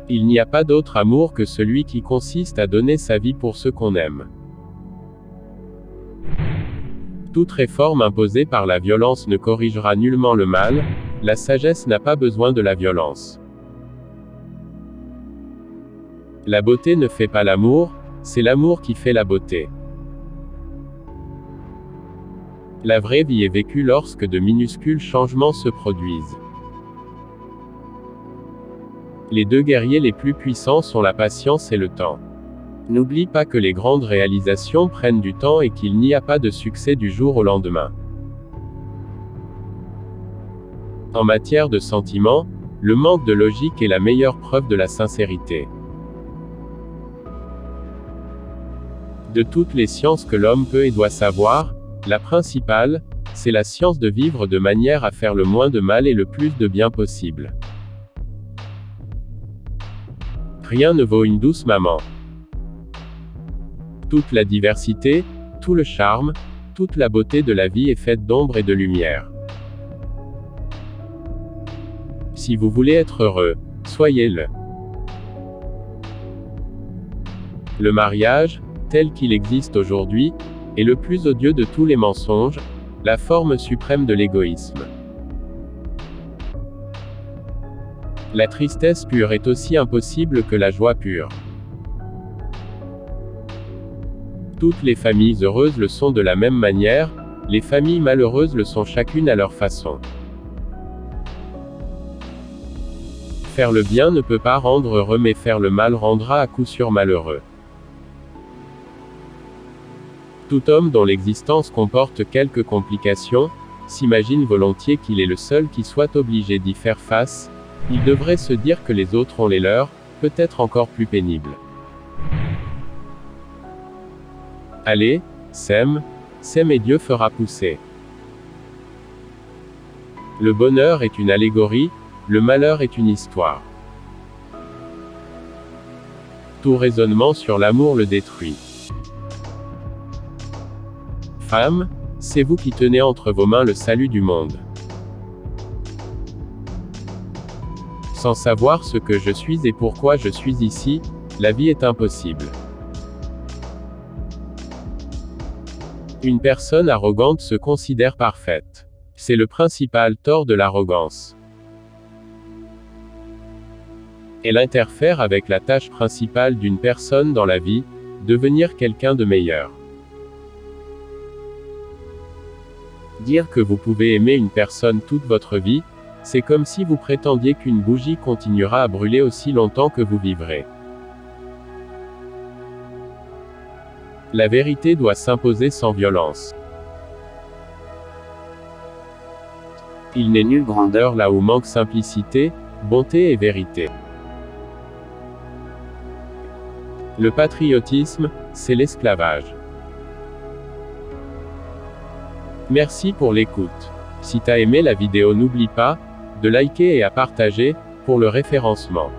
Il n'y a pas d'autre amour que celui qui consiste à donner sa vie pour ceux qu'on aime. Toute réforme imposée par la violence ne corrigera nullement le mal, la sagesse n'a pas besoin de la violence. La beauté ne fait pas l'amour, c'est l'amour qui fait la beauté. La vraie vie est vécue lorsque de minuscules changements se produisent. Les deux guerriers les plus puissants sont la patience et le temps. N'oublie pas que les grandes réalisations prennent du temps et qu'il n'y a pas de succès du jour au lendemain. En matière de sentiments, le manque de logique est la meilleure preuve de la sincérité. De toutes les sciences que l'homme peut et doit savoir, la principale, c'est la science de vivre de manière à faire le moins de mal et le plus de bien possible. Rien ne vaut une douce maman. Toute la diversité, tout le charme, toute la beauté de la vie est faite d'ombre et de lumière. Si vous voulez être heureux, soyez-le. Le mariage, tel qu'il existe aujourd'hui, est le plus odieux de tous les mensonges, la forme suprême de l'égoïsme. La tristesse pure est aussi impossible que la joie pure. Toutes les familles heureuses le sont de la même manière, les familles malheureuses le sont chacune à leur façon. Faire le bien ne peut pas rendre heureux mais faire le mal rendra à coup sûr malheureux. Tout homme dont l'existence comporte quelques complications, s'imagine volontiers qu'il est le seul qui soit obligé d'y faire face, il devrait se dire que les autres ont les leurs, peut-être encore plus pénibles. Allez, sème et Dieu fera pousser. Le bonheur est une allégorie, le malheur est une histoire. Tout raisonnement sur l'amour le détruit. Femme, c'est vous qui tenez entre vos mains le salut du monde. Sans savoir ce que je suis et pourquoi je suis ici, la vie est impossible. Une personne arrogante se considère parfaite. C'est le principal tort de l'arrogance. Elle interfère avec la tâche principale d'une personne dans la vie, devenir quelqu'un de meilleur. Dire que vous pouvez aimer une personne toute votre vie, c'est comme si vous prétendiez qu'une bougie continuera à brûler aussi longtemps que vous vivrez. La vérité doit s'imposer sans violence. Il n'est nulle grandeur là où manque simplicité, bonté et vérité. Le patriotisme, c'est l'esclavage. Merci pour l'écoute. Si t'as aimé la vidéo, n'oublie pas de liker et à partager, pour le référencement.